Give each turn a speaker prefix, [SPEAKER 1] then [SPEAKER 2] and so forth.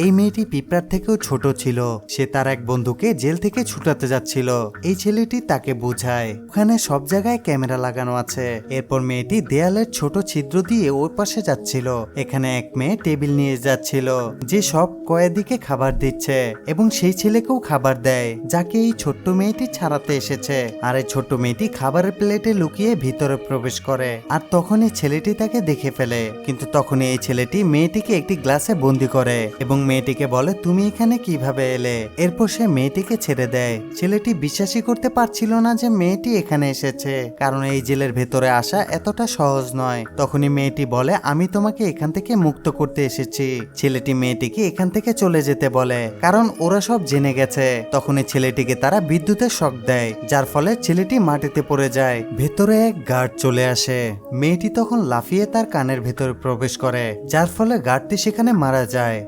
[SPEAKER 1] এই মেয়েটি পিঁপড়ার থেকেও ছোট ছিল। সে তার এক বন্ধুকে জেল থেকে ছুটাতে যাচ্ছিল। এই ছেলেটি তাকে বোঝায় ওখানে সব জায়গায় ক্যামেরা লাগানো আছে। এরপর মেয়েটি দেয়ালের ছোট ছিদ্র দিয়ে ওই পাশে যাচ্ছিল। এখানে এক মেয়ে টেবিল নিয়ে যাচ্ছিল, যে সব কয়েদিকে খাবার দিচ্ছে এবং সেই ছেলেকেও খাবার দেয় যাকে এই ছোট্ট মেয়েটি ছাড়াতে এসেছে। আর এই ছোট্ট মেয়েটি খাবারের প্লেটে লুকিয়ে ভিতরে প্রবেশ করে, আর তখনই ছেলেটি তাকে দেখে ফেলে। কিন্তু তখনই এই ছেলেটি মেয়েটিকে একটি গ্লাসে বন্দি করে এবং মেয়েটিকে বলে তুমি এখানে কিভাবে এলে। এরপর সে মেয়েটিকে ছেড়ে দেয়। ছেলেটি বিশ্বাসই করতে পারছিল না যে মেয়েটি এখানে এসেছে, কারণ এই জেলের ভেতরে আসা এতটা সহজ নয়। তখনই মেয়েটি বলে আমি তোমাকে এখান থেকে মুক্ত করতে এসেছি। ছেলেটি মেয়েটিকে এখান থেকে চলে যেতে বলে, কারণ ওরা সব জেনে গেছে। তখনই ছেলেটিকে তারা বিদ্যুতের শক দেয়, যার ফলে ছেলেটি মাটিতে পড়ে যায়। ভেতরে এক গার্ড চলে আসে। মেয়েটি তখন লাফিয়ে তার কানের ভেতরে প্রবেশ করে, যার ফলে গার্ডটি সেখানে মারা যায়।